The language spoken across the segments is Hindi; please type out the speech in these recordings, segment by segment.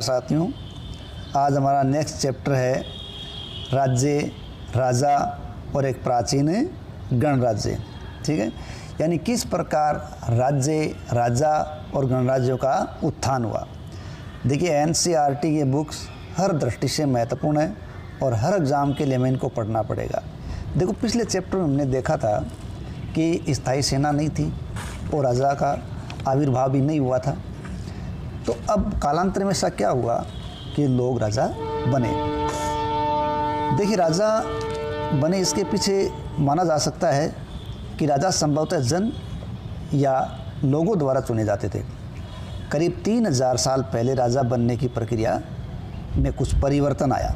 साथियों, आज हमारा नेक्स्ट चैप्टर है राज्य, राजा और एक प्राचीन गणराज्य। ठीक है, यानी किस प्रकार राज्य, राजा और गणराज्यों का उत्थान हुआ। देखिए, एनसीईआरटी ये बुक्स हर दृष्टि से महत्वपूर्ण है और हर एग्ज़ाम के लिए हमें इनको पढ़ना पड़ेगा। देखो, पिछले चैप्टर में हमने देखा था कि स्थायी सेना नहीं थी और राजा का आविर्भाव भी नहीं हुआ था। तो अब कालांतर में ऐसा क्या हुआ कि लोग राजा बने। देखिए, राजा बने इसके पीछे माना जा सकता है कि राजा संभवतः जन या लोगों द्वारा चुने जाते थे। करीब 3000 साल पहले राजा बनने की प्रक्रिया में कुछ परिवर्तन आया,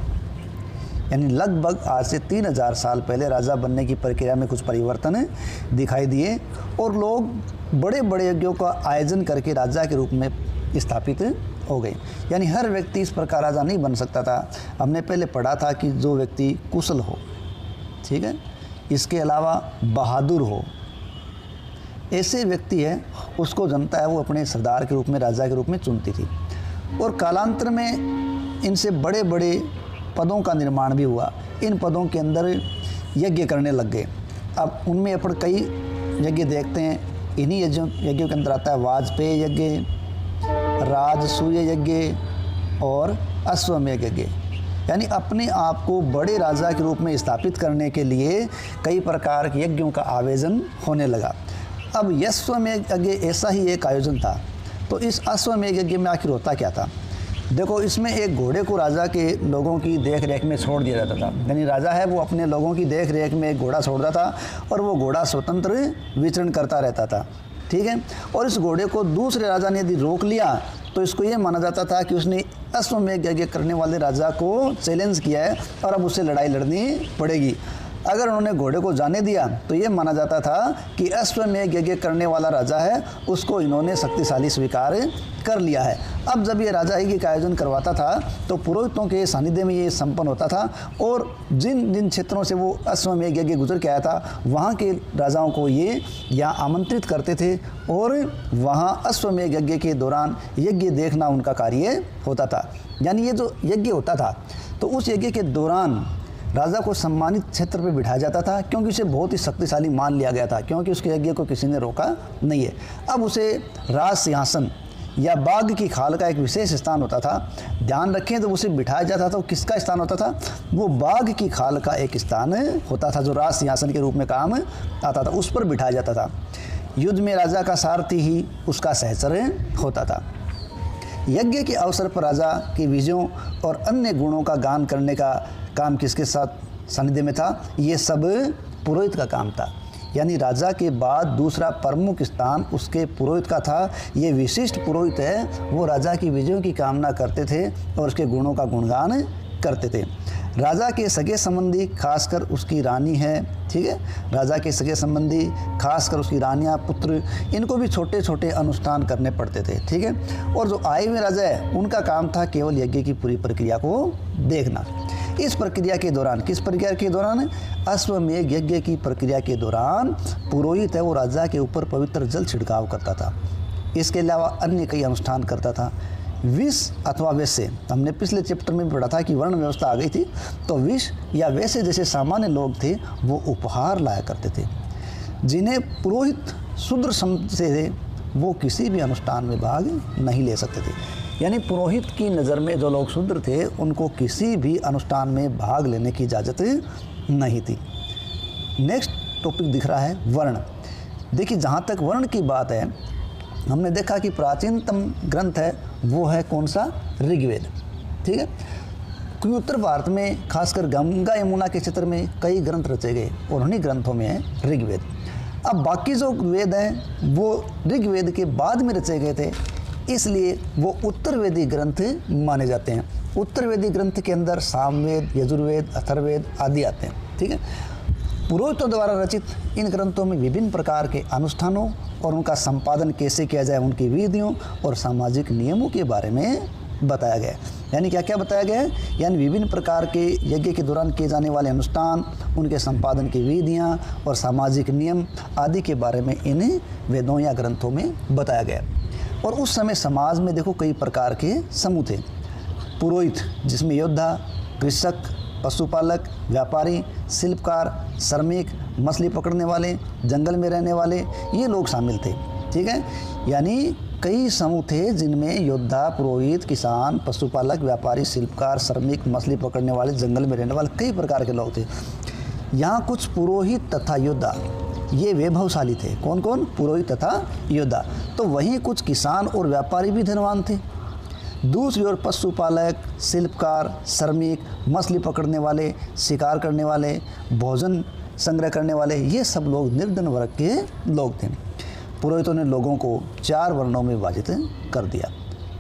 यानी लगभग आज से 3000 साल पहले राजा बनने की प्रक्रिया में कुछ परिवर्तन दिखाई दिए और लोग बड़े बड़े यज्ञों का आयोजन करके राजा के रूप में स्थापित हो गए। यानी हर व्यक्ति इस प्रकार राजा नहीं बन सकता था। हमने पहले पढ़ा था कि जो व्यक्ति कुशल हो, ठीक है, इसके अलावा बहादुर हो, ऐसे व्यक्ति है उसको जनता है वो अपने सरदार के रूप में, राजा के रूप में चुनती थी। और कालांतर में इनसे बड़े बड़े पदों का निर्माण भी हुआ। इन पदों के अंदर यज्ञ करने लग गए। अब उनमें अपन कई यज्ञ देखते हैं। इन्हीं यज्ञों के अंदर आता है वाजपेय यज्ञ, राजसूय यज्ञ और अश्वमेध यज्ञ। यानी अपने आप को बड़े राजा के रूप में स्थापित करने के लिए कई प्रकार के यज्ञों का आयोजन होने लगा। अब अश्वमेध यज्ञ ऐसा ही एक आयोजन था। तो इस अश्वमेध यज्ञ में आखिर होता क्या था? देखो, इसमें एक घोड़े को राजा के लोगों की देख रेख में छोड़ दिया जाता था। यानी राजा है वो अपने लोगों की देख रेख में एक घोड़ा छोड़ता था और वो घोड़ा स्वतंत्र विचरण करता रहता था। ठीक है, और इस घोड़े को दूसरे राजा ने यदि रोक लिया तो इसको ये माना जाता था कि उसने अश्वमेध यज्ञ करने वाले राजा को चैलेंज किया है और अब उससे लड़ाई लड़नी पड़ेगी। अगर उन्होंने घोड़े को जाने दिया तो ये माना जाता था कि अश्वमेध यज्ञ करने वाला राजा है, उसको इन्होंने शक्तिशाली स्वीकार कर लिया है। अब जब ये राजा यज्ञ का आयोजन करवाता था तो पुरोहितों के सानिध्य में ये संपन्न होता था और जिन जिन क्षेत्रों से वो अश्वमेध यज्ञ गुजर के आया था वहाँ के राजाओं को ये यहाँ आमंत्रित करते थे और वहाँ अश्वमेध यज्ञ के दौरान यज्ञ देखना उनका कार्य होता था। यानी ये जो यज्ञ होता था तो उस यज्ञ के दौरान राजा को सम्मानित क्षेत्र पर बिठाया जाता था, क्योंकि उसे बहुत ही शक्तिशाली मान लिया गया था, क्योंकि उसके यज्ञ को किसी ने रोका नहीं है। अब उसे राज सिंहासन या बाघ की खाल का एक विशेष स्थान होता था। ध्यान रखें, तो उसे बिठाया जाता था। तो किसका स्थान होता था? वो बाघ की खाल का एक स्थान होता था जो राज सिंहासन के रूप में काम आता था, उस पर बिठाया जाता था। युद्ध में राजा का सारथी ही उसका सहचर होता था। यज्ञ के अवसर पर राजा की विजयों और अन्य गुणों का गान करने का काम किसके साथ सानिध्य में था? ये सब पुरोहित का काम था। यानी राजा के बाद दूसरा प्रमुख स्थान उसके पुरोहित का था। ये विशिष्ट पुरोहित है, वो राजा की विजयों की कामना करते थे और उसके गुणों का गुणगान करते थे। राजा के सगे संबंधी, खासकर उसकी रानी है, ठीक है, राजा के सगे संबंधी खासकर उसकी रानियाँ, पुत्र, इनको भी छोटे छोटे अनुष्ठान करने पड़ते थे। ठीक है, और जो आए हुए राजा है उनका काम था केवल यज्ञ की पूरी प्रक्रिया को देखना। इस प्रक्रिया के दौरान, किस प्रक्रिया के दौरान? अश्वमेध यज्ञ की प्रक्रिया के दौरान पुरोहित है वो राजा के ऊपर पवित्र जल छिड़काव करता था। इसके अलावा अन्य कई अनुष्ठान करता था। विष अथवा वैसे, हमने पिछले चैप्टर में पढ़ा था कि वर्ण व्यवस्था आ गई थी, तो विष या वैसे जैसे सामान्य लोग थे वो उपहार लाया करते थे। जिन्हें पुरोहित शूद्र समझते थे वो किसी भी अनुष्ठान में भाग नहीं ले सकते थे। यानी पुरोहित की नज़र में जो लोग शूद्र थे उनको किसी भी अनुष्ठान में भाग लेने की इजाज़त नहीं थी। नेक्स्ट टॉपिक दिख रहा है वर्ण। देखिए, जहाँ तक वर्ण की बात है, हमने देखा कि प्राचीनतम ग्रंथ है वो है कौन सा? ऋग्वेद। ठीक है, क्योंकि उत्तर भारत में खासकर गंगा यमुना के क्षेत्र में कई ग्रंथ रचे गए और उन्हीं ग्रंथों में है ऋग्वेद। अब बाकी जो वेद हैं वो ऋग्वेद के बाद में रचे गए थे, इसलिए वो उत्तरवेदी ग्रंथ माने जाते हैं। उत्तरवेदी ग्रंथ के अंदर सामवेद, यजुर्वेद, अथर्ववेद आदि आते हैं। ठीक है, पुरोहितों द्वारा रचित इन ग्रंथों में विभिन्न प्रकार के अनुष्ठानों और उनका संपादन कैसे किया जाए, उनकी विधियों और सामाजिक नियमों के बारे में बताया गया है। यानी क्या क्या बताया गया है? यानी विभिन्न प्रकार के यज्ञ के दौरान किए जाने वाले अनुष्ठान, उनके संपादन की विधियाँ और सामाजिक नियम आदि के बारे में इन वेदों या ग्रंथों में बताया गया। और उस समय समाज में देखो कई प्रकार के समूह थे। पुरोहित जिसमें योद्धा, कृषक, पशुपालक, व्यापारी, शिल्पकार, श्रमिक, मछली पकड़ने वाले, जंगल में रहने वाले, ये लोग शामिल थे। ठीक है, यानी कई समूह थे जिनमें योद्धा, पुरोहित, किसान, पशुपालक, व्यापारी, शिल्पकार, श्रमिक, मछली पकड़ने वाले, जंगल में रहने वाले कई प्रकार के लोग थे। यहाँ कुछ पुरोहित तथा योद्धा ये वैभवशाली थे। कौन कौन? पुरोहित तथा योद्धा। तो वहीं कुछ किसान और व्यापारी भी धनवान थे। दूसरी ओर पशुपालक, शिल्पकार, श्रमिक, मछली पकड़ने वाले, शिकार करने वाले, भोजन संग्रह करने वाले, ये सब लोग निर्धन वर्ग के लोग थे। पुरोहितों ने लोगों को 4 वर्णों में विभाजित कर दिया।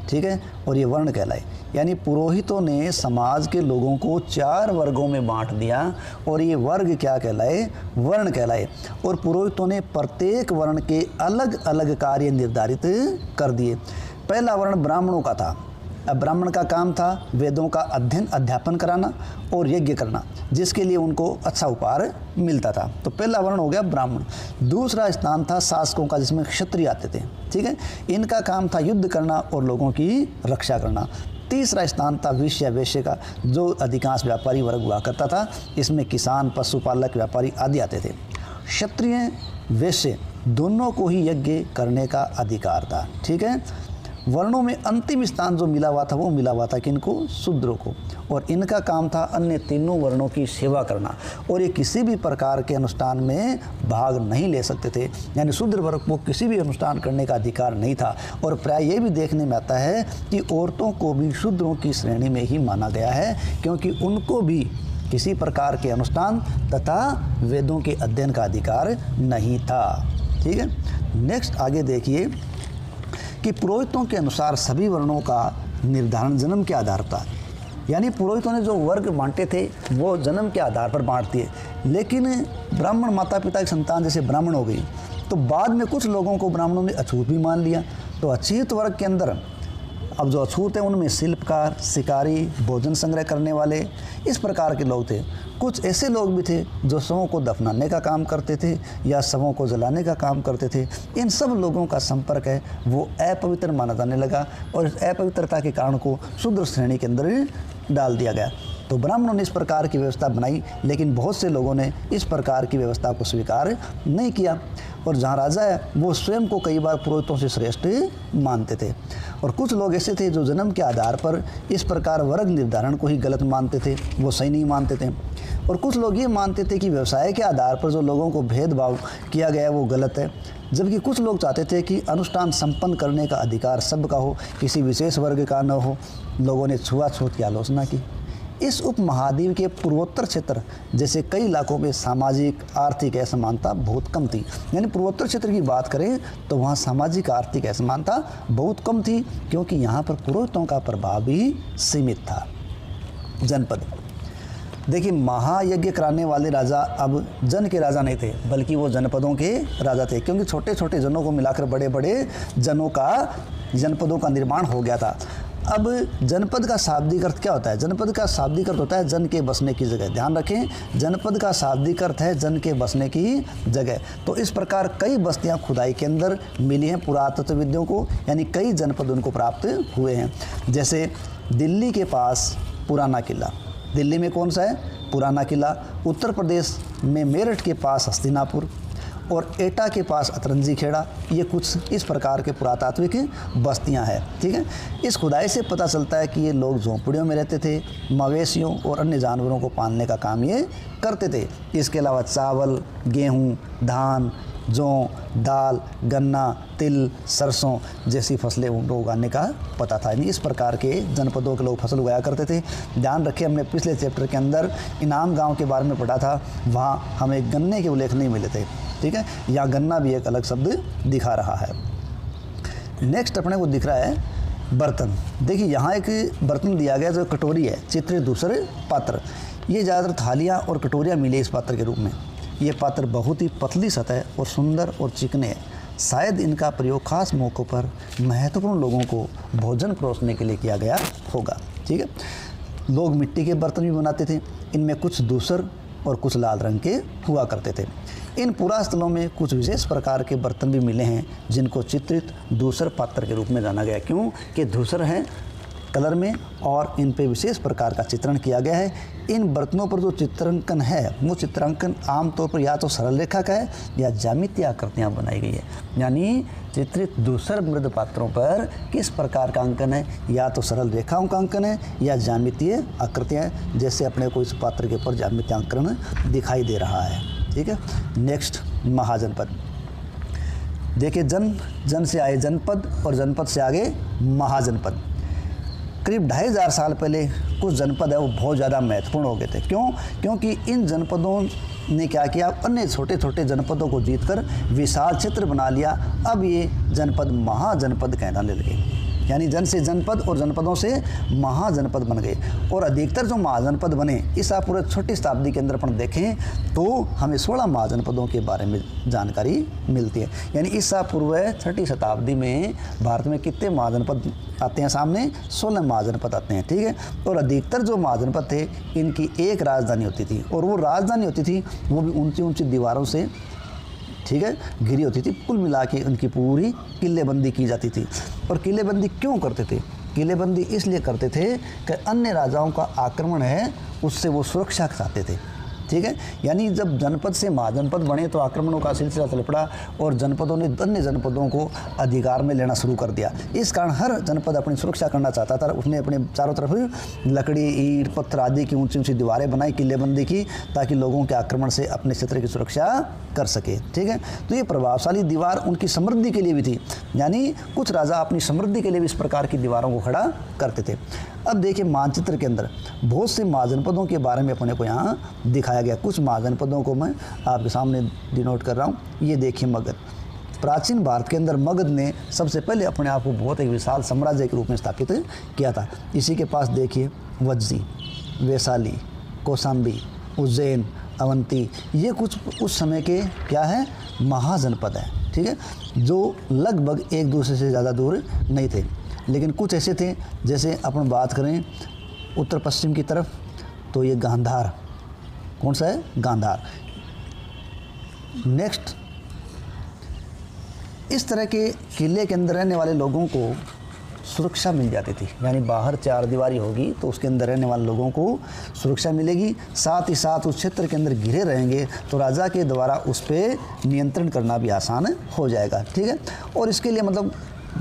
ठीक है, और ये वर्ण कहलाए, यानी पुरोहितों ने समाज के लोगों को 4 वर्गों में बांट दिया और ये वर्ग क्या कहलाए? वर्ण कहलाए। और पुरोहितों ने प्रत्येक वर्ण के अलग अलग कार्य निर्धारित कर दिए। पहला वर्ण ब्राह्मणों का था। अब ब्राह्मण का काम था वेदों का अध्ययन अध्यापन कराना और यज्ञ करना, जिसके लिए उनको अच्छा उपहार मिलता था। तो पहला वर्ण हो गया ब्राह्मण। दूसरा स्थान था शासकों का, जिसमें क्षत्रिय आते थे। ठीक है, इनका काम था युद्ध करना और लोगों की रक्षा करना। तीसरा स्थान था वैश्य, वैश्य का, जो अधिकांश व्यापारी वर्ग हुआ करता था। इसमें किसान, पशुपालक, व्यापारी आदि आते थे। क्षत्रिय, वैश्य दोनों को ही यज्ञ करने का अधिकार था। ठीक है, वर्णों में अंतिम स्थान जो मिला हुआ था वो मिला हुआ था किनको? शूद्रों को। और इनका काम था अन्य तीनों वर्णों की सेवा करना और ये किसी भी प्रकार के अनुष्ठान में भाग नहीं ले सकते थे। यानी शूद्र वर्ग को किसी भी अनुष्ठान करने का अधिकार नहीं था। और प्राय ये भी देखने में आता है कि औरतों को भी शूद्रों की श्रेणी में ही माना गया है, क्योंकि उनको भी किसी प्रकार के अनुष्ठान तथा वेदों के अध्ययन का अधिकार नहीं था। ठीक है, नेक्स्ट आगे देखिए कि पुरोहितों के अनुसार सभी वर्णों का निर्धारण जन्म के आधार था। यानी पुरोहितों ने जो वर्ग बांटे थे वो जन्म के आधार पर बांट दिए। लेकिन ब्राह्मण माता पिता की संतान जैसे ब्राह्मण हो गई, तो बाद में कुछ लोगों को ब्राह्मणों ने अछूत भी मान लिया। तो अछूत वर्ग के अंदर अब जो अछूत है उनमें शिल्पकार, शिकारी, भोजन संग्रह करने वाले, इस प्रकार के लोग थे। कुछ ऐसे लोग भी थे जो शवों को दफनाने का काम करते थे या शवों को जलाने का काम करते थे। इन सब लोगों का संपर्क है वो अपवित्र माना जाने लगा और इस अपवित्रता के कारण को शूद्र श्रेणी के अंदर डाल दिया गया। तो ब्राह्मणों ने इस प्रकार की व्यवस्था बनाई, लेकिन बहुत से लोगों ने इस प्रकार की व्यवस्था को स्वीकार नहीं किया। और जहाँ राजा है वो स्वयं को कई बार पुरोहितों से श्रेष्ठ मानते थे। और कुछ लोग ऐसे थे जो जन्म के आधार पर इस प्रकार वर्ग निर्धारण को ही गलत मानते थे, वो सही नहीं मानते थे। और कुछ लोग ये मानते थे कि व्यवसाय के आधार पर जो लोगों को भेदभाव किया गया है वो गलत है। जबकि कुछ लोग चाहते थे कि अनुष्ठान संपन्न करने का अधिकार सबका हो, किसी विशेष वर्ग का न हो। लोगों ने छुआछूत की आलोचना की। इस उपमहाद्वीप के पूर्वोत्तर क्षेत्र जैसे कई इलाकों में सामाजिक आर्थिक असमानता बहुत कम थी। यानी पूर्वोत्तर क्षेत्र की बात करें तो वहाँ सामाजिक आर्थिक असमानता बहुत कम थी, क्योंकि यहाँ पर पुरोहितों का प्रभाव भी सीमित था। जनपद देखिए, महायज्ञ कराने वाले राजा अब जन के राजा नहीं थे, बल्कि वो जनपदों के राजा थे, क्योंकि छोटे छोटे जनों को मिलाकर बड़े बड़े जनपदों का निर्माण हो गया था। अब जनपद का शाब्दिक अर्थ क्या होता है? जनपद का शाब्दिक अर्थ होता है जन के बसने की जगह। ध्यान रखें, जनपद का शाब्दिक अर्थ है जन के बसने की जगह। तो इस प्रकार कई बस्तियां खुदाई के अंदर मिली हैं पुरातत्वविदों को, यानी कई जनपद उनको प्राप्त हुए हैं। जैसे दिल्ली के पास पुराना किला, दिल्ली में कौन सा है? पुराना किला। उत्तर प्रदेश में मेरठ के पास हस्तिनापुर और एटा के पास अतरंजी खेड़ा, ये कुछ इस प्रकार के पुरातात्विक बस्तियां हैं। ठीक है, इस खुदाई से पता चलता है कि ये लोग झोंपड़ियों में रहते थे, मवेशियों और अन्य जानवरों को पालने का काम ये करते थे। इसके अलावा चावल, गेहूं, धान, जौ, दाल, गन्ना, तिल, सरसों जैसी फसलें उनको उगाने का पता था। यानी इस प्रकार के जनपदों के लोग फसल उगाया करते थे। ध्यान रखिए, हमने पिछले चैप्टर के अंदर इनाम गांव के बारे में पढ़ा था, वहाँ हमें गन्ने के उल्लेख नहीं मिले थे। ठीक है, यहाँ गन्ना भी एक अलग शब्द दिखा रहा है। नेक्स्ट अपने को दिख रहा है बर्तन। देखिए, यहाँ एक बर्तन दिया गया जो कटोरी है, चित्रित दूसरे पात्र। ये ज़्यादातर थालियाँ और कटोरियाँ मिले इस पात्र के रूप में। ये पात्र बहुत ही पतली सतह और सुंदर और चिकने हैं। शायद इनका प्रयोग खास मौक़ों पर महत्वपूर्ण लोगों को भोजन परोसने के लिए किया गया होगा। ठीक है, लोग मिट्टी के बर्तन भी बनाते थे। इनमें कुछ धूसर और कुछ लाल रंग के हुआ करते थे। इन पुरास्थलों में कुछ विशेष प्रकार के बर्तन भी मिले हैं जिनको चित्रित धूसर पात्र के रूप में जाना गया। क्यों कि धूसर है कलर में और इन पे विशेष प्रकार का चित्रण किया गया है। इन बर्तनों पर जो चित्रांकन है वो चित्रांकन आमतौर पर या तो सरल रेखा का है या ज्यामितीय आकृतियाँ बनाई गई है। यानी चित्रित दूसर मृद पात्रों पर किस प्रकार का अंकन है, या तो सरल रेखाओं का अंकन है या ज्यामितीय आकृतियाँ, जैसे अपने को इस पात्र के ऊपर ज्यामितीय अंकन दिखाई दे रहा है। ठीक है। नेक्स्ट महाजनपद। देखिए, जन से आए जनपद और जनपद से आगे महाजनपद। करीब 2500 साल पहले कुछ जनपद है वो बहुत ज़्यादा महत्वपूर्ण हो गए थे। क्यों? क्योंकि इन जनपदों ने क्या किया, अन्य छोटे छोटे जनपदों को जीतकर विशाल क्षेत्र बना लिया। अब ये जनपद महाजनपद कहलाने लगे। यानी जन से जनपद और जनपदों से महाजनपद बन गए। और अधिकतर जो महाजनपद बने ईसा पूर्व 6वीं शताब्दी के अंदर अपन देखें तो हमें 16 महाजनपदों के बारे में जानकारी मिलती है। यानी ईसा पूर्व 6वीं शताब्दी में भारत में कितने महाजनपद आते हैं सामने? 16 महाजनपद आते हैं। ठीक है। और अधिकतर जो महाजनपद थे इनकी एक राजधानी होती थी, और वो राजधानी होती थी वो भी ऊंची ऊंची दीवारों से, ठीक है, घिरी होती थी। कुल मिला के उनकी पूरी किलेबंदी की जाती थी। और किलेबंदी क्यों करते थे? किलेबंदी इसलिए करते थे कि अन्य राजाओं का आक्रमण है उससे वो सुरक्षा चाहते थे। ठीक है। यानी जब जनपद से महाजनपद बने तो आक्रमणों का सिलसिला चल पड़ा और जनपदों ने अन्य जनपदों को अधिकार में लेना शुरू कर दिया। इस कारण हर जनपद अपनी सुरक्षा करना चाहता था। उसने अपने चारों तरफ लकड़ी, ईंट, पत्थर आदि की ऊंची ऊंची दीवारें बनाई, किलेबंदी की, ताकि लोगों के आक्रमण से अपने क्षेत्र की सुरक्षा कर सके। ठीक है। तो ये प्रभावशाली दीवार उनकी समृद्धि के लिए भी थी। यानी कुछ राजा अपनी समृद्धि के लिए भी इस प्रकार की दीवारों को खड़ा करते थे। अब देखिए, मानचित्र के अंदर बहुत से महाजनपदों के बारे में अपने को यहाँ दिखाया गया। कुछ महाजनपदों को मैं आपके सामने डिनोट कर रहा हूँ। ये देखिए, मगध। प्राचीन भारत के अंदर मगध ने सबसे पहले अपने आप को बहुत एक विशाल साम्राज्य के रूप में स्थापित किया था। इसी के पास देखिए वज्जी, वैशाली, कौशाम्बी, उज्जैन, अवंती, ये कुछ उस समय के क्या है, महाजनपद है। ठीक है। जो लगभग एक दूसरे से ज़्यादा दूर नहीं थे। लेकिन कुछ ऐसे थे, जैसे अपन बात करें उत्तर पश्चिम की तरफ तो ये गांधार, कौन सा है, गांधार। नेक्स्ट, इस तरह के किले के अंदर रहने वाले लोगों को सुरक्षा मिल जाती थी। यानी बाहर चार दीवारी होगी तो उसके अंदर रहने वाले लोगों को सुरक्षा मिलेगी। साथ ही साथ उस क्षेत्र के अंदर घिरे रहेंगे तो राजा के द्वारा उस पर नियंत्रण करना भी आसान हो जाएगा। ठीक है। और इसके लिए मतलब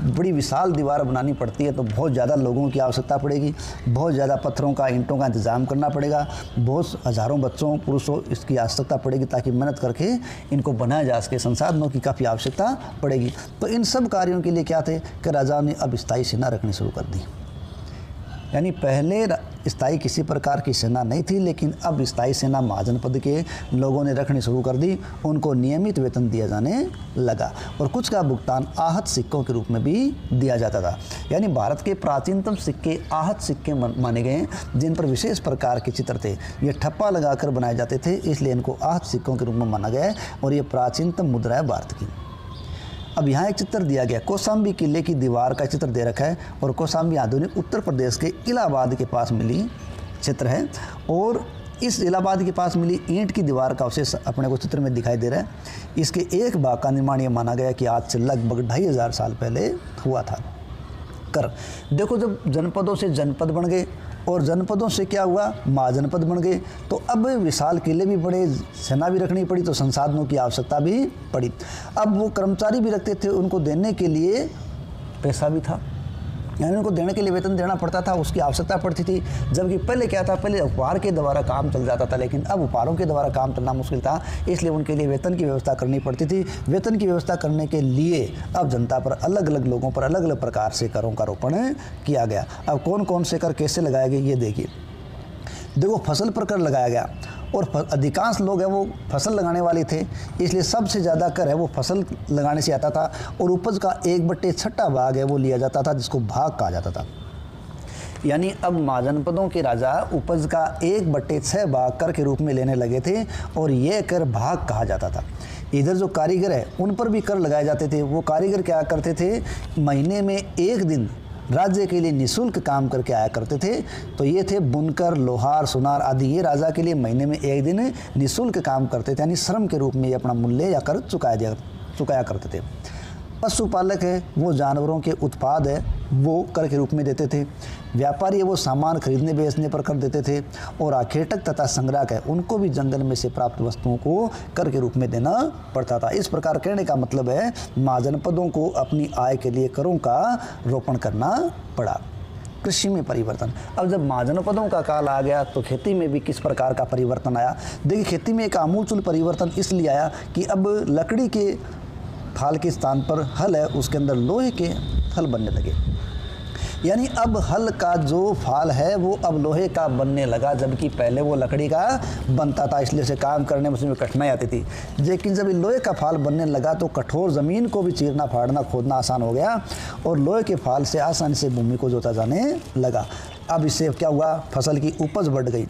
बड़ी विशाल दीवार बनानी पड़ती है तो बहुत ज़्यादा लोगों की आवश्यकता पड़ेगी, बहुत ज़्यादा पत्थरों का, ईंटों का इंतज़ाम करना पड़ेगा, बहुत हज़ारों बच्चों, पुरुषों इसकी आवश्यकता पड़ेगी ताकि मेहनत करके इनको बनाया जा सके। संसाधनों की काफ़ी आवश्यकता पड़ेगी। तो इन सब कार्यों के लिए क्या थे कि राजा ने अब स्थायी सेना रखनी शुरू कर दी। यानी पहले स्थायी किसी प्रकार की सेना नहीं थी, लेकिन अब स्थायी सेना महाजनपद के लोगों ने रखनी शुरू कर दी। उनको नियमित वेतन दिया जाने लगा और कुछ का भुगतान आहत सिक्कों के रूप में भी दिया जाता था। यानी भारत के प्राचीनतम सिक्के आहत सिक्के माने गए हैं, जिन पर विशेष प्रकार के चित्र थे। ये ठप्पा लगाकर बनाए जाते थे, इसलिए इनको आहत सिक्कों के रूप में माना गया है और ये प्राचीनतम मुद्रा है भारत की। अब यहाँ एक चित्र दिया गया, कौशाम्बी किले की दीवार का चित्र दे रखा है और कौशाम्बी आधुनिक उत्तर प्रदेश के इलाहाबाद के पास मिली चित्र है। और इस इलाहाबाद के पास मिली ईंट की दीवार का अवशेष अपने को चित्र में दिखाई दे रहा है। इसके एक भाग का निर्माण ये माना गया कि आज से लगभग 2500 साल पहले हुआ था। देखो, जब जनपदों से जनपद बन गए और जनपदों से क्या हुआ, महाजनपद बन गए, तो अब विशाल किले भी बड़े, सेना भी रखनी पड़ी, तो संसाधनों की आवश्यकता भी पड़ी। अब वो कर्मचारी भी रखते थे, उनको देने के लिए पैसा भी था, यानी उनको देने के लिए वेतन देना पड़ता था, उसकी आवश्यकता पड़ती थी। जबकि पहले क्या था, पहले उपहार के द्वारा काम चल जाता था, लेकिन अब उपहारों के द्वारा काम चलना मुश्किल था, इसलिए उनके लिए वेतन की व्यवस्था करनी पड़ती थी। वेतन की व्यवस्था करने के लिए अब जनता पर अलग अलग लोगों पर अलग अलग प्रकार से करों का आरोपण किया गया। अब कौन कौन से कर कैसे लगाए गए ये देखिए। देखो, फसल पर कर लगाया गया और अधिकांश लोग हैं वो फसल लगाने वाले थे, इसलिए सबसे ज़्यादा कर है वो फसल लगाने से आता था। और उपज का 1/6 भाग है वो लिया जाता था, जिसको भाग कहा जाता था। यानी अब महाजनपदों के राजा उपज का 1/6 भाग कर के रूप में लेने लगे थे और ये कर भाग कहा जाता था। इधर जो कारीगर है उन पर भी कर लगाए जाते थे। वो कारीगर क्या करते थे, महीने में एक दिन राज्य के लिए निःशुल्क काम करके आया करते थे। तो ये थे बुनकर, लोहार, सुनार आदि। ये राजा के लिए महीने में एक दिन निःशुल्क काम करते थे, यानी श्रम के रूप में ये अपना मूल्य या कर चुकाया करते थे। पशुपालक है वो जानवरों के उत्पाद है वो कर के रूप में देते थे। व्यापारी वो सामान खरीदने बेचने पर कर देते थे, और आखेटक तथा संग्राहक है उनको भी जंगल में से प्राप्त वस्तुओं को कर के रूप में देना पड़ता था। इस प्रकार कहने का मतलब है महाजनपदों को अपनी आय के लिए करों का रोपण करना पड़ा। कृषि में परिवर्तन। अब जब महाजनपदों का काल आ गया तो खेती में भी किस प्रकार का परिवर्तन आया। देखिए, खेती में एक आमूलचूल परिवर्तन इसलिए आया कि अब लकड़ी के फाल के स्थान पर हल है, उसके अंदर लोहे के हल बनने लगे। यानी अब हल का जो फाल है वो अब लोहे का बनने लगा, जबकि पहले वो लकड़ी का बनता था, इसलिए से काम करने में उसमें कठिनाई आती थी। लेकिन जब लोहे का फाल बनने लगा तो कठोर ज़मीन को भी चीरना फाड़ना खोदना आसान हो गया, और लोहे के फाल से आसानी से भूमि को जोता जाने लगा। अब इससे क्या हुआ, फसल की उपज बढ़ गई।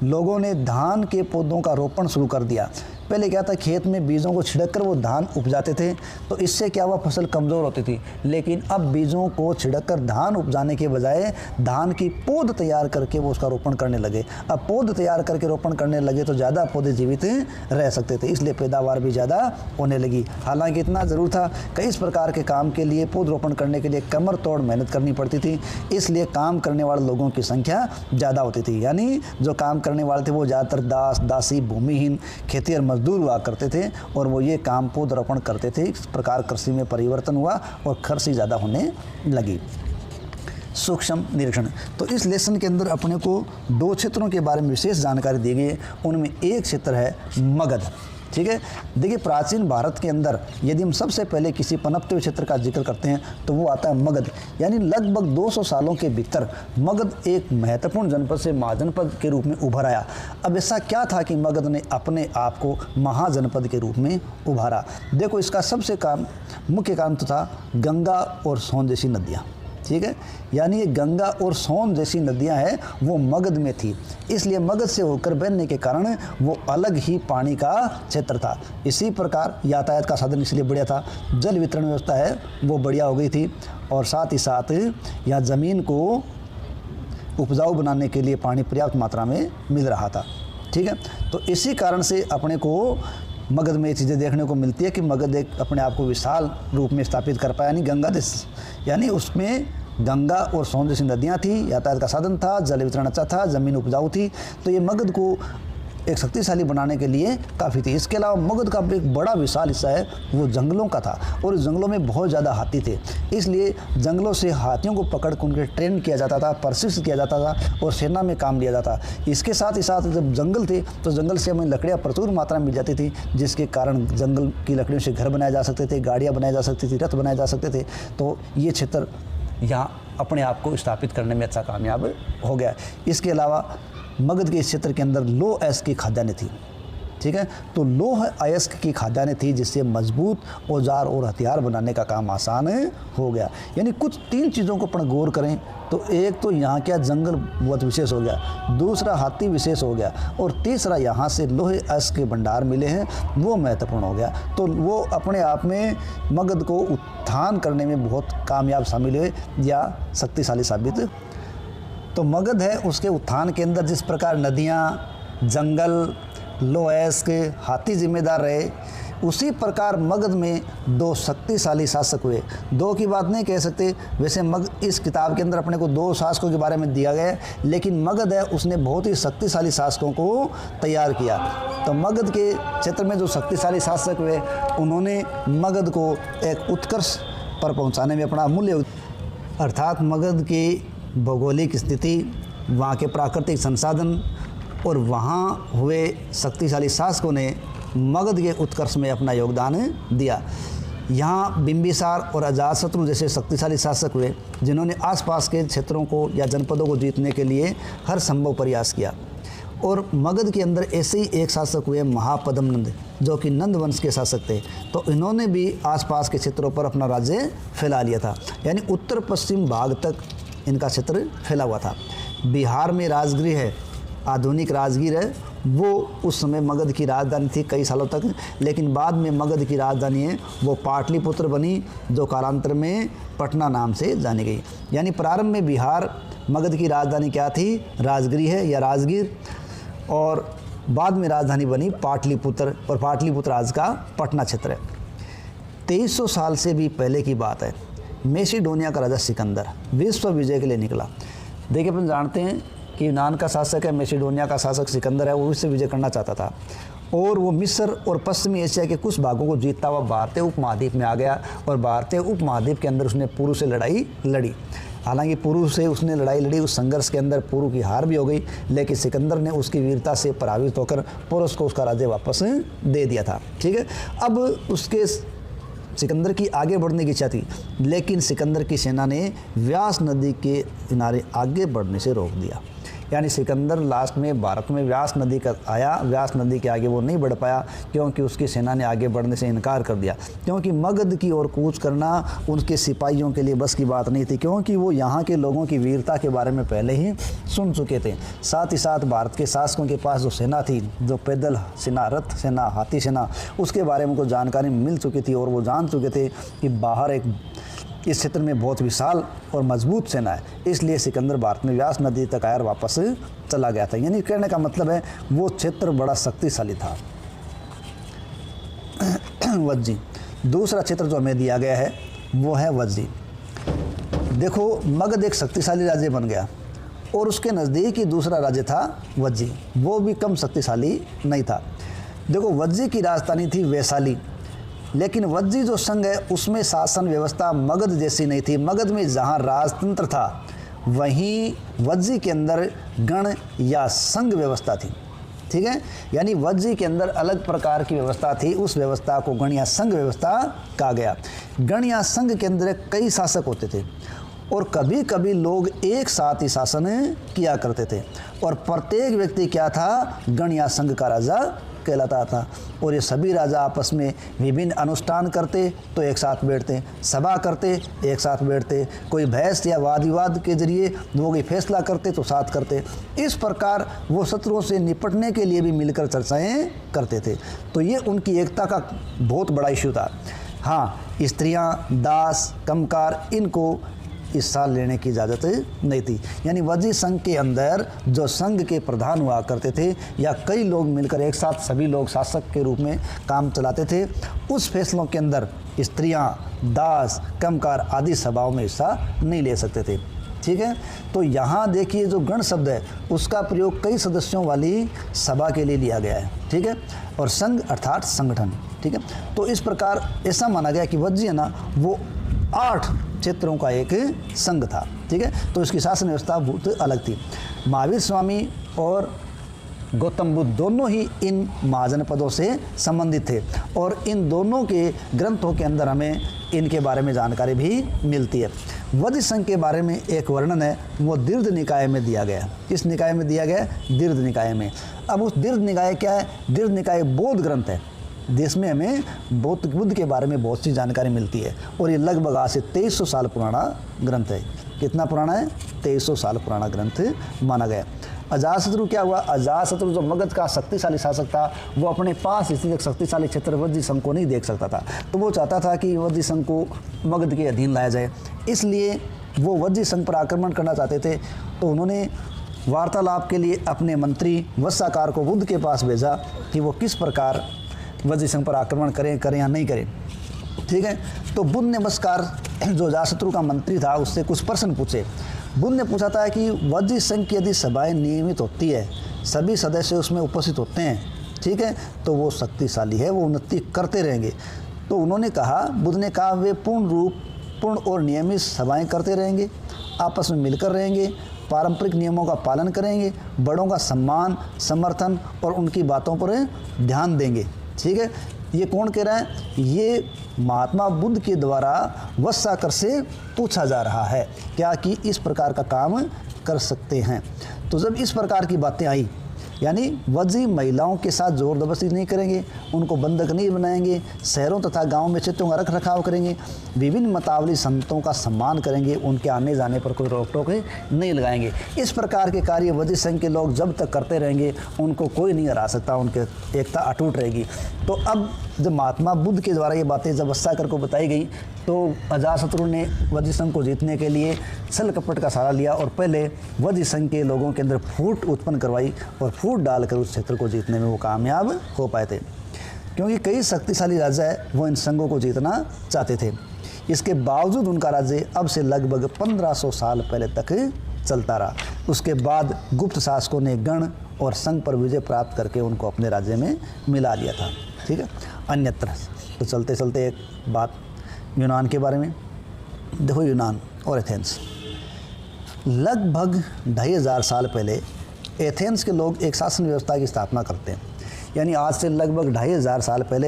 लोगों ने धान के पौधों का रोपण शुरू कर दिया। पहले क्या था, खेत में बीजों को छिड़क कर वो धान उपजाते थे, तो इससे क्या हुआ, फसल कमज़ोर होती थी। लेकिन अब बीजों को छिड़क कर धान उपजाने के बजाय धान की पौध तैयार करके वो उसका रोपण करने लगे। अब पौध तैयार करके रोपण करने लगे तो ज़्यादा पौधे जीवित रह सकते थे, इसलिए पैदावार भी ज़्यादा होने लगी। हालांकि इतना ज़रूर था, कई इस प्रकार के काम के लिए पौध रोपण करने के लिए कमर तोड़ मेहनत करनी पड़ती थी, इसलिए काम करने वाले लोगों की संख्या ज़्यादा होती थी। यानी जो काम करने वाले थे वो ज़्यादातर दास दासी भूमिहीन खेतिहर मजदूर हुआ करते थे, और वो ये काम पौध रोपण करते थे। इस प्रकार कृषि में परिवर्तन हुआ और खर्च ज़्यादा होने लगी। सूक्ष्म निरीक्षण। तो इस लेसन के अंदर अपने को 2 क्षेत्रों के बारे में विशेष जानकारी दी गई है। उनमें एक क्षेत्र है मगध। ठीक है, देखिए प्राचीन भारत के अंदर यदि हम सबसे पहले किसी पनपते हुए क्षेत्र का जिक्र करते हैं तो वो आता है मगध। यानी लगभग 200 सालों के भीतर मगध एक महत्वपूर्ण जनपद से महाजनपद के रूप में उभर आया। अब ऐसा क्या था कि मगध ने अपने आप को महाजनपद के रूप में उभारा। देखो, इसका सबसे मुख्य कारण तो था गंगा और सोन जैसी नदियाँ। ठीक है, यानी ये गंगा और सोन जैसी नदियां हैं वो मगध में थी, इसलिए मगध से होकर बहने के कारण वो अलग ही पानी का क्षेत्र था। इसी प्रकार यातायात का साधन इसलिए बढ़िया था, जल वितरण व्यवस्था है वो बढ़िया हो गई थी, और साथ ही साथ यहाँ ज़मीन को उपजाऊ बनाने के लिए पानी पर्याप्त मात्रा में मिल रहा था। ठीक है, तो इसी कारण से अपने को मगध में ये चीज़ें देखने को मिलती है कि मगध एक अपने आप को विशाल रूप में स्थापित कर पाया। यानी गंगा देश, यानी उसमें गंगा और सोन जैसी नदियाँ थी, यातायात का साधन था, जल वितरण अच्छा था, ज़मीन उपजाऊ थी, तो ये मगध को एक शक्तिशाली बनाने के लिए काफ़ी थी। इसके अलावा मगध का एक बड़ा विशाल हिस्सा है वो जंगलों का था, और इस जंगलों में बहुत ज़्यादा हाथी थे, इसलिए जंगलों से हाथियों को पकड़ कर उनके ट्रेन किया जाता था, प्रशिक्षित किया जाता था और सेना में काम लिया जाता। इसके साथ ही साथ जब जंगल थे तो जंगल से हमें लकड़ियाँ प्रचुर मात्रा में मिल जाती थी, जिसके कारण जंगल की लकड़ियों से घर बनाए जा सकते थे, गाड़ियाँ बनाई जा सकती थी, रथ बनाए जा सकते थे। तो ये क्षेत्र यहाँ अपने आप को स्थापित करने में अच्छा कामयाब हो गया। इसके अलावा मगध के इस क्षेत्र के अंदर लोह अयस्क की खाद्यान्नें थी। ठीक है, तो लोह अयस्क की खाद्यान्नें थी जिससे मजबूत औजार और हथियार बनाने का काम आसान हो गया। यानी कुछ 3 चीज़ों को अपन गौर करें तो एक तो यहाँ क्या जंगल बहुत विशेष हो गया, दूसरा हाथी विशेष हो गया, और तीसरा यहाँ से लोहे अयस्क के भंडार मिले हैं वो महत्वपूर्ण हो गया। तो वो अपने आप में मगध को उत्थान करने में बहुत कामयाब शामिल हुए या शक्तिशाली साबित। तो मगध है उसके उत्थान के अंदर जिस प्रकार नदियाँ, जंगल, लोह अयस्क, हाथी जिम्मेदार रहे, उसी प्रकार मगध में 2 शक्तिशाली शासक हुए। 2 की बात नहीं कह सकते, वैसे इस किताब के अंदर अपने को 2 शासकों के बारे में दिया गया है, लेकिन मगध है उसने बहुत ही शक्तिशाली शासकों को तैयार किया। तो मगध के क्षेत्र में जो शक्तिशाली शासक हुए उन्होंने मगध को एक उत्कर्ष पर पहुंचाने में अपना अमूल्य, अर्थात मगध की भौगोलिक स्थिति, वहाँ के प्राकृतिक संसाधन और वहाँ हुए शक्तिशाली शासकों ने मगध के उत्कर्ष में अपना योगदान दिया। यहाँ बिंबिसार और अजातशत्रु जैसे शक्तिशाली शासक हुए जिन्होंने आसपास के क्षेत्रों को या जनपदों को जीतने के लिए हर संभव प्रयास किया। और मगध के अंदर ऐसे ही एक शासक हुए महापद्मनंद, जो कि नंद वंश के शासक थे। तो इन्होंने भी आसपास के क्षेत्रों पर अपना राज्य फैला लिया था, यानी उत्तर पश्चिम भाग तक इनका क्षेत्र फैला हुआ था। बिहार में राजगीर है, आधुनिक राजगीर है, वो उस समय मगध की राजधानी थी कई सालों तक, लेकिन बाद में मगध की राजधानी है वो पाटलिपुत्र बनी, जो कालांतर में पटना नाम से जानी गई। यानी प्रारंभ में बिहार मगध की राजधानी क्या थी, राजगीर है या राजगीर, और बाद में राजधानी बनी पाटलिपुत्र, और पाटलिपुत्र आज का पटना क्षेत्र है। 2300 साल से भी पहले की बात है। मैसिडोनिया का राजा सिकंदर विश्व विजय के लिए निकला। देखिए अपन जानते हैं कि यूनान का शासक है, मैसिडोनिया का शासक सिकंदर है, वो विश्व विजय करना चाहता था और वो मिस्र और पश्चिमी एशिया के कुछ भागों को जीतता हुआ भारतीय उपमहाद्वीप में आ गया और भारतीय उपमहाद्वीप के अंदर उसने पुरु से लड़ाई लड़ी। हालांकि पुरु से उसने लड़ाई लड़ी, उस संघर्ष के अंदर पुरु की हार भी हो गई, लेकिन सिकंदर ने उसकी वीरता से प्रभावित होकर पुरुष को उसका राज्य वापस दे दिया था। ठीक है, अब उसके सिकंदर की आगे बढ़ने की इच्छा थी, लेकिन सिकंदर की सेना ने व्यास नदी के किनारे आगे बढ़ने से रोक दिया। यानी सिकंदर लास्ट में भारत में व्यास नदी का आया, व्यास नदी के आगे वो नहीं बढ़ पाया क्योंकि उसकी सेना ने आगे बढ़ने से इनकार कर दिया, क्योंकि मगध की ओर कूच करना उनके सिपाहियों के लिए बस की बात नहीं थी, क्योंकि वो यहाँ के लोगों की वीरता के बारे में पहले ही सुन चुके थे। साथ ही साथ भारत के शासकों के पास जो सेना थी, जो पैदल सेना, रथ सेना, हाथी सेना, उसके बारे में कुछ जानकारी मिल चुकी थी और वो जान चुके थे कि बाहर एक इस क्षेत्र में बहुत विशाल और मजबूत सेना है। इसलिए सिकंदर भारत में व्यास नदी तक आकर वापस चला गया था। यानी कहने का मतलब है वो क्षेत्र बड़ा शक्तिशाली था। वज्जी, दूसरा क्षेत्र जो हमें दिया गया है वो है वज्जी। देखो, मगध एक शक्तिशाली राज्य बन गया और उसके नज़दीक ही दूसरा राज्य था वज्जी, वो भी कम शक्तिशाली नहीं था। देखो, वज्जी की राजधानी थी वैशाली, लेकिन वज्जी जो संघ है उसमें शासन व्यवस्था मगध जैसी नहीं थी। मगध में जहाँ राजतंत्र था वहीं वज्जी के अंदर गण या संघ व्यवस्था थी। ठीक है, यानी वज्जी के अंदर अलग प्रकार की व्यवस्था थी, उस व्यवस्था को गण या संघ व्यवस्था कहा गया। गण या संघ के अंदर कई शासक होते थे और कभी कभी लोग एक साथ ही शासन किया करते थे और प्रत्येक व्यक्ति क्या था, गण या संघ का राजा कहलाता था। और ये सभी राजा आपस में विभिन्न अनुष्ठान करते तो एक साथ बैठते, सभा करते एक साथ बैठते, कोई बहस या वाद विवाद के जरिए वो कोई फैसला करते तो साथ करते। इस प्रकार वो शत्रुओं से निपटने के लिए भी मिलकर चर्चाएं करते थे। तो ये उनकी एकता का बहुत बड़ा इशू था। हाँ, स्त्रियां, दास, कमकार, इनको हिस्सा लेने की इजाज़त नहीं थी। यानी वज्जी संघ के अंदर जो संघ के प्रधान हुआ करते थे या कई लोग मिलकर एक साथ सभी लोग शासक के रूप में काम चलाते थे, उस फैसलों के अंदर स्त्रियां, दास, कमकार आदि सभाओं में हिस्सा नहीं ले सकते थे। ठीक है, तो यहाँ देखिए जो गण शब्द है उसका प्रयोग कई सदस्यों वाली सभा के लिए लिया गया है। ठीक है, और संघ अर्थात संगठन। ठीक है, तो इस प्रकार ऐसा माना गया कि वज्जी है ना वो 8 क्षेत्रों का एक संघ था। ठीक है, तो इसकी शासन व्यवस्था बहुत अलग थी। महावीर स्वामी और गौतम बुद्ध दोनों ही इन महाजनपदों से संबंधित थे और इन दोनों के ग्रंथों के अंदर हमें इनके बारे में जानकारी भी मिलती है। वज्जी संघ के बारे में एक वर्णन है, वो दीर्घ निकाय में दिया गया है। किस निकाय में दिया गया है? दीर्घ निकाय में। अब उस दीर्घ निकाय क्या है? दीर्घ निकाय बौद्ध ग्रंथ है, जिसमें हमें बुद्ध के बारे में बहुत सी जानकारी मिलती है और ये लगभग आज से 2300 साल पुराना ग्रंथ है। कितना पुराना है? 2300 साल पुराना ग्रंथ माना गया। अजातशत्रु क्या हुआ? अजातशत्रु जो मगध का शक्तिशाली शासक था, वो अपने पास स्थित एक शक्तिशाली क्षेत्र वज्जी संघ को नहीं देख सकता था, तो वो चाहता था कि वज्जी संघ को मगध के अधीन लाया जाए। इसलिए वो वज्जी संघ पर आक्रमण करना चाहते थे। तो उन्होंने वार्तालाप के लिए अपने मंत्री वत्साकार को बुद्ध के पास भेजा कि वो किस प्रकार वज्जी संघ पर आक्रमण करें या नहीं करें। ठीक है, तो बुद्ध ने वत्साकार जो अजातशत्रु का मंत्री था उससे कुछ प्रश्न पूछे। बुद्ध ने पूछा था कि वज्जी संघ की यदि सभाएं नियमित होती है, सभी सदस्य उसमें उपस्थित होते हैं, ठीक है, तो वो शक्तिशाली है, वो उन्नति करते रहेंगे। तो उन्होंने कहा, बुद्ध ने कहा, वे पूर्ण और नियमित सभाएं करते रहेंगे, आपस में मिलकर रहेंगे, पारंपरिक नियमों का पालन करेंगे, बड़ों का सम्मान, समर्थन और उनकी बातों पर ध्यान देंगे। ठीक है, ये कौन कह रहा है? ये महात्मा बुद्ध के द्वारा वत्साकर से पूछा जा रहा है क्या कि इस प्रकार का काम कर सकते हैं। तो जब इस प्रकार की बातें आई, यानी वज्जी महिलाओं के साथ जोर जबरदस्ती नहीं करेंगे, उनको बंधक नहीं बनाएंगे, शहरों तथा गांव में क्षेत्रों का रख रखाव करेंगे, विभिन्न मतावली संतों का सम्मान करेंगे, उनके आने जाने पर कोई रोक टोक नहीं लगाएंगे। इस प्रकार के कार्य वज्जी संघ के लोग जब तक करते रहेंगे उनको कोई नहीं हरा सकता, उनकी एकता अटूट रहेगी। तो अब जब महात्मा बुद्ध के द्वारा ये बातें जब वत्साकर को बताई गई तो अजातशत्रु ने वज्जी संघ को जीतने के लिए छल कपट का सहारा लिया और पहले वज्जी संघ के लोगों के अंदर फूट उत्पन्न करवाई और फूट डालकर उस क्षेत्र को जीतने में वो कामयाब हो पाए थे, क्योंकि कई शक्तिशाली राजा है वो इन संघों को जीतना चाहते थे। इसके बावजूद उनका राज्य अब से लगभग 1500 साल पहले तक चलता रहा। उसके बाद गुप्त शासकों ने गण और संघ पर विजय प्राप्त करके उनको अपने राज्य में मिला लिया था। ठीक है, अन्यत्र। तो चलते चलते एक बात यूनान के बारे में देखो। यूनान और एथेंस, लगभग 2500 साल पहले एथेंस के लोग एक शासन व्यवस्था की स्थापना करते हैं। यानी आज से लगभग 2500 साल पहले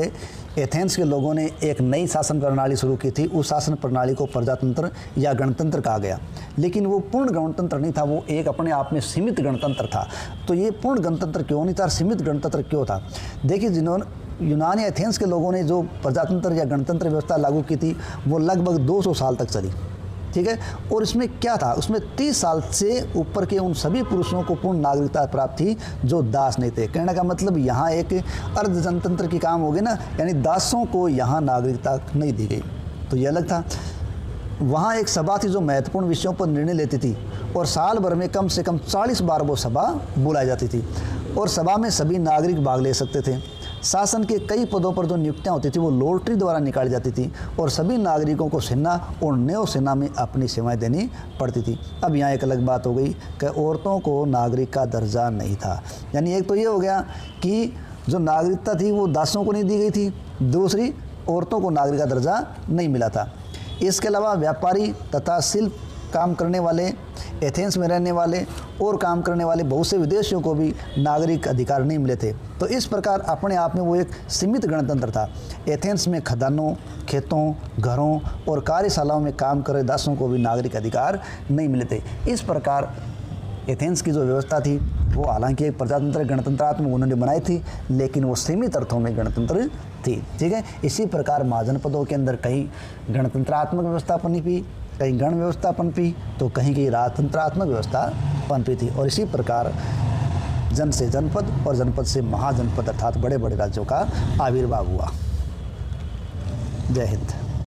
एथेंस के लोगों ने एक नई शासन प्रणाली शुरू की थी। उस शासन प्रणाली को प्रजातंत्र या गणतंत्र कहा गया, लेकिन वो पूर्ण गणतंत्र नहीं था, वो एक अपने आप में सीमित गणतंत्र था। तो ये पूर्ण गणतंत्र क्यों नहीं था, सीमित गणतंत्र क्यों था? देखिए, जिन्होंने यूनान या एथेंस के लोगों ने जो प्रजातंत्र या गणतंत्र व्यवस्था लागू की थी वो लगभग 200 साल तक चली। ठीक है, और इसमें क्या था, उसमें 30 साल से ऊपर के उन सभी पुरुषों को पूर्ण नागरिकता प्राप्त थी जो दास नहीं थे। कहने का मतलब यहाँ एक अर्ध जनतंत्र की काम हो गई ना, यानी दासों को यहाँ नागरिकता नहीं दी गई। तो ये अलग था। वहाँ एक सभा थी जो महत्वपूर्ण विषयों पर निर्णय लेती थी और साल भर में कम से कम 40 बार वो सभा बुलाई जाती थी और सभा में सभी नागरिक भाग ले सकते थे। शासन के कई पदों पर जो नियुक्तियाँ होती थी वो लॉटरी द्वारा निकाली जाती थी और सभी नागरिकों को सेना और नौसेना में अपनी सेवाएं देनी पड़ती थी। अब यहाँ एक अलग बात हो गई कि औरतों को नागरिक का दर्जा नहीं था। यानी एक तो ये हो गया कि जो नागरिकता थी वो दासों को नहीं दी गई थी, दूसरी औरतों को नागरिक का दर्जा नहीं मिला था। इसके अलावा व्यापारी तथा शिल्प काम करने वाले, एथेंस में रहने वाले और काम करने वाले बहुत से विदेशियों को भी नागरिक अधिकार नहीं मिले थे। तो इस प्रकार अपने आप में वो एक सीमित गणतंत्र था। एथेंस में खदानों, खेतों, घरों और कार्यशालाओं में काम कर रहे दासों को भी नागरिक अधिकार नहीं मिले थे। इस प्रकार एथेंस की जो व्यवस्था थी वो हालांकि एक प्रजातंत्र गणतंत्रात्मक उन्होंने बनाई थी, लेकिन वो सीमित अर्थों में गणतंत्र थी। ठीक है, इसी प्रकार महाजनपदों के अंदर कहीं गणतंत्रात्मक व्यवस्था पनपी, कहीं गण व्यवस्था पनपी, तो कहीं कहीं राजतंत्रात्मक व्यवस्था पनपी थी। और इसी प्रकार जन से जनपद और जनपद से महाजनपद अर्थात बड़े बड़े राज्यों का आविर्भाव हुआ। जय हिंद।